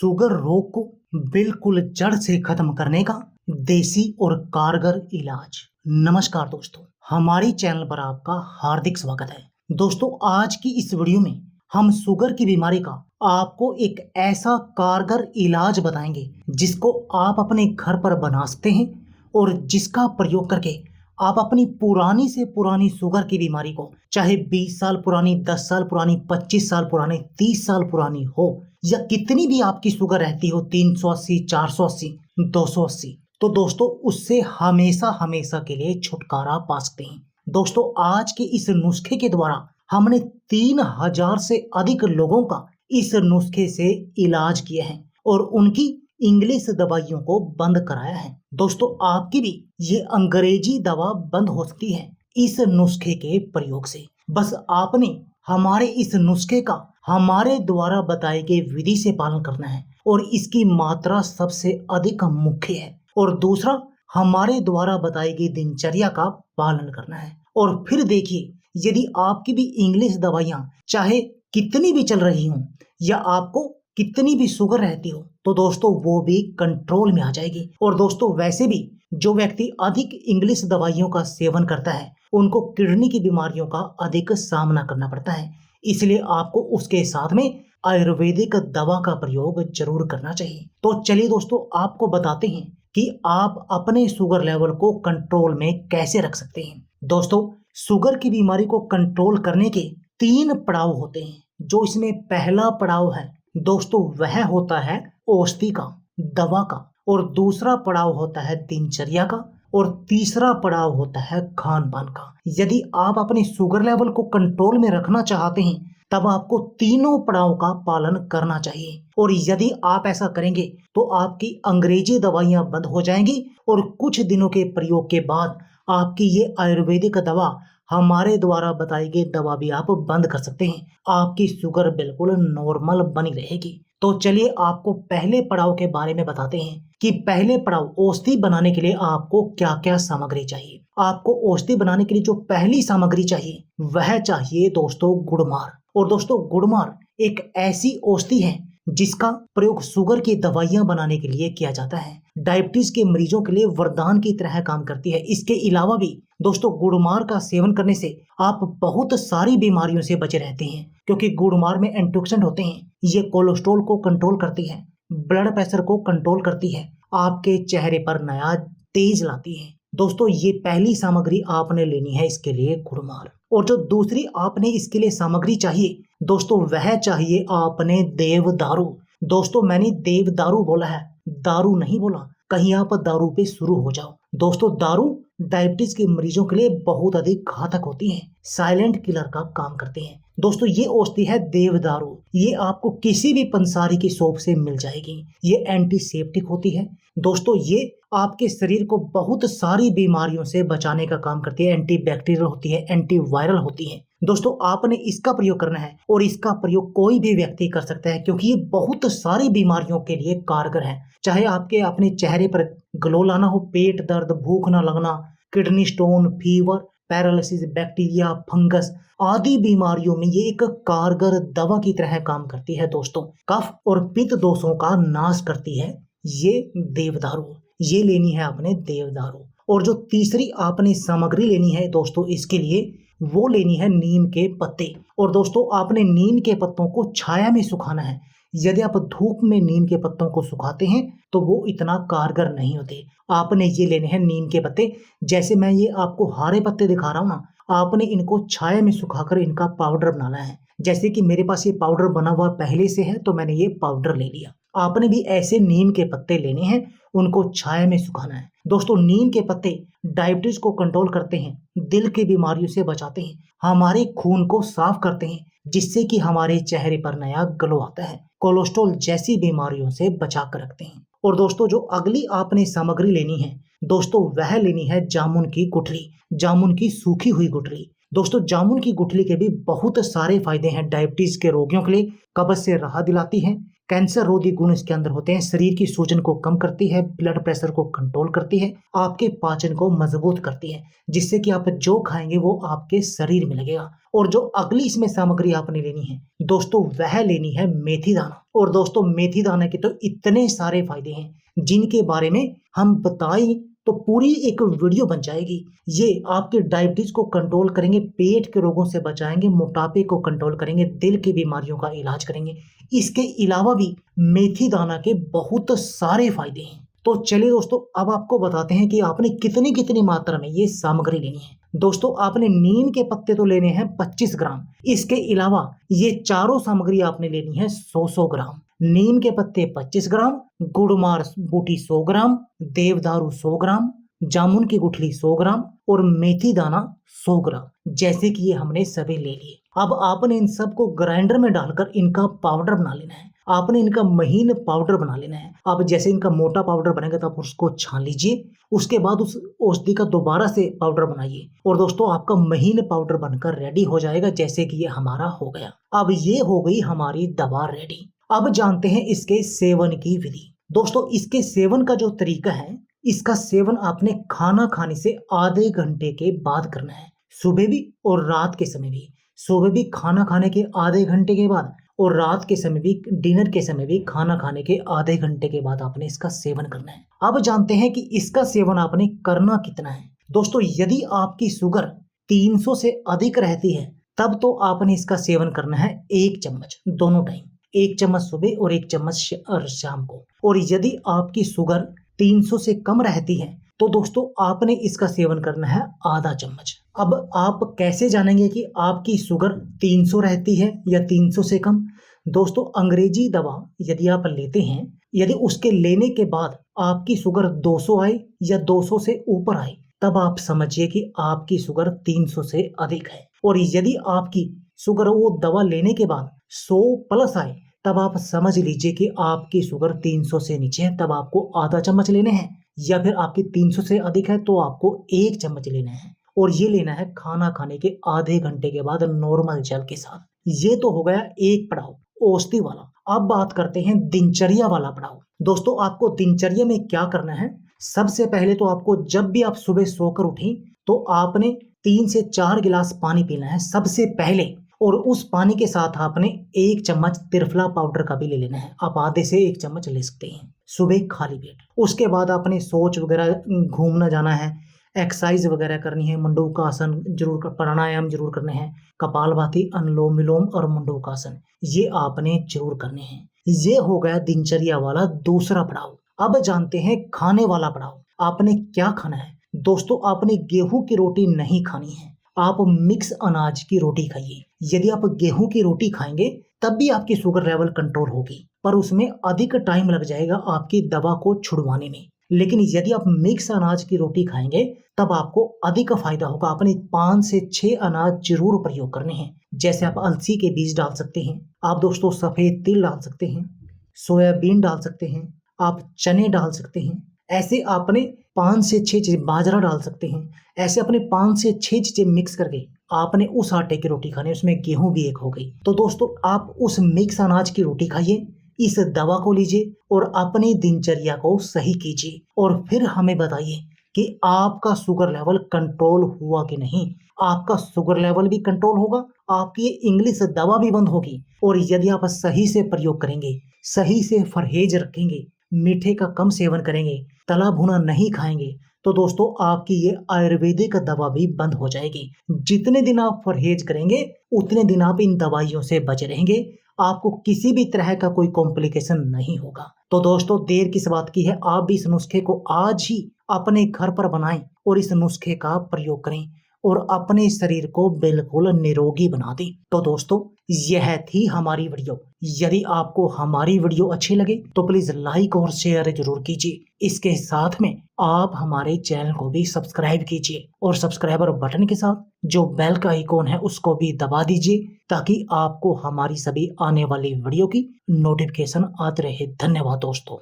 Sugar रोग को बिल्कुल जड़ से खत्म करने का देसी और कारगर इलाज। नमस्कार दोस्तों, हमारी चैनल पर आपका हार्दिक स्वागत है। दोस्तों, आज की इस वीडियो में हम शुगर की बीमारी का आपको एक ऐसा कारगर इलाज बताएंगे जिसको आप अपने घर पर बना सकते हैं और जिसका प्रयोग करके आप अपनी पुरानी से पुरानी शुगर की बीमारी को, चाहे 20 साल पुरानी, 10 साल पुरानी, 25 साल पुरानी, 30 साल पुरानी हो, या कितनी भी आपकी शुगर रहती हो, 380, 480, 280, तो दोस्तों उससे हमेशा हमेशा के लिए छुटकारा पा सकते हैं। दोस्तों, आज के इस नुस्खे के द्वारा हमने 3000 से अधिक लोगों का इस नुस्खे से इलाज किया है और उनकी इंग्लिश दवाइयों को बंद कराया है। दोस्तों, आपकी भी ये अंग्रेजी दवा बंद हो सकती है इस नुस्खे के प्रयोग से। बस आपने हमारे इस नुस्खे का हमारे द्वारा बताई गई विधि से पालन करना है और इसकी मात्रा सबसे अधिक मुख्य है। और दूसरा, हमारे द्वारा बताई गई दिनचर्या का पालन करना है। और फिर देखिए, यदि आपकी भी इंग्लिश दवाइयां चाहे कितनी भी चल रही हों या आपको कितनी भी शुगर रहती हो, तो दोस्तों वो भी कंट्रोल में आ जाएगी। और दोस्तों, वैसे भी जो व्यक्ति अधिक इंग्लिश दवाइयों का सेवन करता है उनको किडनी की बीमारियों का अधिक सामना करना पड़ता है, इसलिए आपको उसके साथ में आयुर्वेदिक दवा का प्रयोग जरूर करना चाहिए। तो चलिए दोस्तों, आपको बताते हैं कि आप अपने शुगर लेवल को कंट्रोल में कैसे रख सकते हैं। दोस्तों, शुगर की बीमारी को कंट्रोल करने के 3 पड़ाव होते हैं। जो इसमें पहला पड़ाव है दोस्तों, वह होता है औषधि का, दवा का, और दूसरा पड़ाव होता है दिनचर्या का, और तीसरा पड़ाव होता है खान पान का। यदि आप अपने शुगर लेवल को कंट्रोल में रखना चाहते हैं तब आपको तीनों पड़ाव का पालन करना चाहिए। और यदि आप ऐसा करेंगे तो आपकी अंग्रेजी दवाइयां बंद हो जाएंगी और कुछ दिनों के प्रयोग के बाद आपकी ये आयुर्वेदिक दवा, हमारे द्वारा बताई गई दवा भी आप बंद कर सकते हैं। आपकी शुगर बिल्कुल नॉर्मल बनी रहेगी। तो चलिए आपको पहले पड़ाव के बारे में बताते हैं कि पहले पड़ाव औषधि बनाने के लिए आपको क्या क्या सामग्री चाहिए। आपको औषधि बनाने के लिए जो पहली सामग्री चाहिए वह चाहिए दोस्तों गुड़मार। और दोस्तों, गुड़मार एक ऐसी औषधि है जिसका प्रयोग शुगर की दवाइयां बनाने के लिए किया जाता है। डायबिटीज के मरीजों के लिए वरदान की तरह काम करती है। इसके अलावा भी दोस्तों, गुड़मार का सेवन करने से आप बहुत सारी बीमारियों से बचे रहते हैं, क्योंकि गुड़मार में एंटीऑक्सीडेंट होते हैं। ये कोलेस्ट्रॉल को कंट्रोल करती है, ब्लड प्रेशर को कंट्रोल करती है, आपके चेहरे पर नया तेज लाती है। दोस्तों, ये पहली सामग्री आपने लेनी है इसके लिए गुड़मार। और जो दूसरी आपने इसके लिए सामग्री चाहिए दोस्तों, वह चाहिए आपने देवदारू। दोस्तों, मैंने देवदारू बोला है, दारू नहीं बोला, कहीं आप दारू पे शुरू हो जाओ। दोस्तों, दारू डायबिटीज के मरीजों के लिए बहुत अधिक घातक होती है, साइलेंट किलर का काम करते हैं। दोस्तों, ये औषधि है देवदारू। ये आपको किसी भी पंसारी की शॉप से मिल जाएगी। ये एंटीसेप्टिक होती है। दोस्तों, ये आपके शरीर को बहुत सारी बीमारियों से बचाने का काम करती है। एंटीबैक्टीरियल होती है, एंटीवायरल होती है। दोस्तों, आपने इसका प्रयोग करना है और इसका प्रयोग कोई भी व्यक्ति कर सकता है, क्योंकि ये बहुत सारी बीमारियों के लिए कारगर है। चाहे आपके अपने चेहरे पर ग्लो लाना हो, पेट दर्द, भूख न लगना, kidney stone, fever, paralysis, bacteria, fungus आदि बीमारियों में ये एक कारगर दवा की तरह काम करती है। दोस्तों, कफ और पित्त दोषों का नाश करती है ये देवदारू। ये लेनी है आपने देवदारू। और जो तीसरी आपने सामग्री लेनी है दोस्तों, इसके लिए वो लेनी है नीम के पत्ते। और दोस्तों, आपने नीम के पत्तों को छाया में सुखाना है। यदि आप धूप में नीम के पत्तों को सुखाते हैं तो वो इतना कारगर नहीं होते। आपने ये लेने हैं नीम के पत्ते। जैसे मैं ये आपको हरे पत्ते दिखा रहा हूँ ना, आपने इनको छाया में सुखाकर इनका पाउडर बनाना है। जैसे कि मेरे पास ये पाउडर बना हुआ पहले से है, तो मैंने ये पाउडर ले लिया। आपने भी ऐसे नीम के पत्ते लेने हैं, उनको छाया में सुखाना है। दोस्तों, नीम के पत्ते डायबिटीज को कंट्रोल करते हैं, दिल की बीमारियों से बचाते हैं, हमारे खून को साफ करते हैं, जिससे कि हमारे चेहरे पर नया ग्लो आता है, कोलेस्ट्रॉल जैसी बीमारियों से बचा कर रखते हैं। और दोस्तों, जो अगली आपने सामग्री लेनी है दोस्तों, वह लेनी है जामुन की गुठली, जामुन की सूखी हुई गुठली। दोस्तों, जामुन की गुठली के भी बहुत सारे फायदे हैं डायबिटीज के रोगियों के लिए। कब्ज से राहत दिलाती है, कैंसर रोधी गुण इसके अंदर होते हैं। शरीर की सूजन को कम करती है, ब्लड प्रेशर को कंट्रोल करती है, आपके पाचन को मजबूत करती है, जिससे कि आप जो खाएंगे वो आपके शरीर में लगेगा। और जो अगली इसमें सामग्री आपने लेनी है दोस्तों, वह लेनी है मेथी दाना। और दोस्तों मेथी दाना के तो इतने सारे फायदे हैं जिनके बारे में हम बताएं तो पूरी एक वीडियो बन जाएगी। ये आपके डायबिटीज को कंट्रोल करेंगे, पेट के रोगों से बचाएंगे, मोटापे को कंट्रोल करेंगे, दिल की बीमारियों का इलाज करेंगे। इसके अलावा भी मेथी दाना के बहुत सारे फायदे हैं। तो चलिए दोस्तों, अब आपको बताते हैं कि आपने कितनी कितनी मात्रा में ये सामग्री लेनी है। दोस्तों आपने नीम के पत्ते तो लेने हैं 25 ग्राम। इसके अलावा ये चारों सामग्री आपने लेनी है 100 ग्राम। नीम के पत्ते 25 ग्राम, गुड़मार बूटी 100 ग्राम, देवदारू 100 ग्राम, जामुन की गुठली 100 ग्राम और मेथी दाना 100 ग्राम। जैसे कि ये हमने सभी ले लिए। अब आपने इन सबको ग्राइंडर में डालकर इनका पाउडर बना लेना है। आपने इनका महीन पाउडर बना लेना है। अब जैसे इनका मोटा पाउडर बनेगा तो आप उसको छान लीजिए। उसके बाद उस औषधि का दोबारा से पाउडर बनाइए और दोस्तों आपका महीन पाउडर बनकर रेडी हो जाएगा, जैसे कि ये हमारा हो गया। अब ये हो गई हमारी दवा रेडी। अब जानते हैं इसके सेवन की विधि। दोस्तों इसके सेवन का जो तरीका है, इसका सेवन आपने खाना खाने से आधे घंटे के बाद करना है। सुबह भी और रात के समय भी। सुबह भी खाना खाने के आधे घंटे के बाद और रात के समय भी, डिनर के समय भी खाना खाने के आधे घंटे के बाद आपने इसका सेवन करना है। अब जानते हैं कि इसका सेवन आपने करना कितना है। दोस्तों यदि आपकी शुगर 300 से अधिक रहती है तब तो आपने इसका सेवन करना है 1 चम्मच दोनों टाइम, 1 चम्मच सुबह और 1 चम्मच शाम को। और यदि आपकी शुगर 300 से कम रहती है तो दोस्तों आपने इसका सेवन करना है आधा चम्मच। अब आप कैसे जानेंगे कि आपकी शुगर 300 रहती है या 300 से कम? दोस्तों अंग्रेजी दवा यदि आप लेते हैं, यदि उसके लेने के बाद आपकी शुगर 200 आए या 200 से ऊपर आए, तब आप समझिए कि आपकी शुगर 300 से अधिक है। और यदि आपकी शुगर वो दवा लेने के बाद 100 प्लस आए, तब आप समझ लीजिए कि आपकी शुगर 300 से नीचे है, तब आपको आधा चम्मच लेने हैं। या फिर आपकी 300 से अधिक है तो आपको 1 चम्मच लेना है। और ये लेना है खाना खाने के आधे घंटे के बाद नॉर्मल जल के साथ। ये तो हो गया एक पड़ाव औषधि वाला। अब बात करते हैं दिनचर्या वाला पड़ाव। दोस्तों आपको दिनचर्या में क्या करना है? सबसे पहले तो आपको जब भी आप सुबह सोकर उठें तो आपने 3 से 4 गिलास पानी पीना है सबसे पहले। और उस पानी के साथ आपने 1 चम्मच त्रिफला पाउडर का भी ले लेना है। आप आधे से 1 चम्मच ले सकते हैं सुबह खाली पेट। उसके बाद आपने शौच वगैरह घूमना जाना है, एक्सरसाइज वगैरह करनी है, मंडूकासन जरूर कर, प्राणायाम जरूर करने हैं, कपालभाति, अनुलोम विलोम और मंडूकासन ये आपने जरूर करने हैं। ये हो गया दिनचर्या वाला दूसरा पड़ाव। अब जानते हैं खाने वाला पड़ाव। आपने क्या खाना है? दोस्तों आपने गेहूं की रोटी नहीं खानी है, आप मिक्स अनाज की रोटी खाइए। यदि आप गेहूं की रोटी खाएंगे तब भी आपकी शुगर लेवल कंट्रोल होगी, पर उसमें अधिक टाइम लग जाएगा आपकी दवा को छुड़वाने में। लेकिन यदि आप मिक्स अनाज की रोटी खाएंगे तब आपको अधिक फायदा होगा। आपने 5 से 6 अनाज जरूर प्रयोग करने हैं। जैसे आप अलसी के बीज डाल सकते हैं, आप दोस्तों सफेद तिल डाल सकते हैं, सोयाबीन डाल सकते हैं, आप चने डाल सकते हैं। ऐसे आपने 5 से 6 चीजें, बाजरा डाल सकते हैं। ऐसे अपने 5 से 6 चीजें मिक्स करके आपने उस आटे की रोटी खानी है, उसमें गेहूं भी एक हो गई। तो दोस्तों आप उस मिक्स अनाज की रोटी खाइए, इस दवा को लीजिए और अपनी दिनचर्या को सही कीजिए और फिर हमें बताइए कि आपका शुगर लेवल कंट्रोल हुआ कि नहीं। आपका शुगर लेवल भी कंट्रोल होगा, आपकी ये इंग्लिश दवा भी बंद होगी। और यदि आप सही से प्रयोग करेंगे, सही से परहेज रखेंगे, मीठे का कम सेवन करेंगे, तला भुना नहीं खाएंगे, तो दोस्तों आपकी ये आयुर्वेदिक दवा भी बंद हो जाएगी। जितने दिन आप परहेज करेंगे उतने दिन आप इन दवाइयों से बचे रहेंगे। आपको किसी भी तरह का कोई कॉम्प्लिकेशन नहीं होगा। तो दोस्तों देर किस बात की है, आप भी इस नुस्खे को आज ही अपने घर पर बनाएं और इस नुस्खे का प्रयोग करें और अपने शरीर को बिल्कुल निरोगी बना दें। तो दोस्तों यह थी हमारी वीडियो। यदि आपको हमारी वीडियो अच्छी लगे तो प्लीज लाइक और शेयर जरूर कीजिए। इसके साथ में आप हमारे चैनल को भी सब्सक्राइब कीजिए और सब्सक्राइबर बटन के साथ जो बेल का आइकॉन है उसको भी दबा दीजिए, ताकि आपको हमारी सभी आने वाली वीडियो की नोटिफिकेशन आते रहे। धन्यवाद दोस्तों।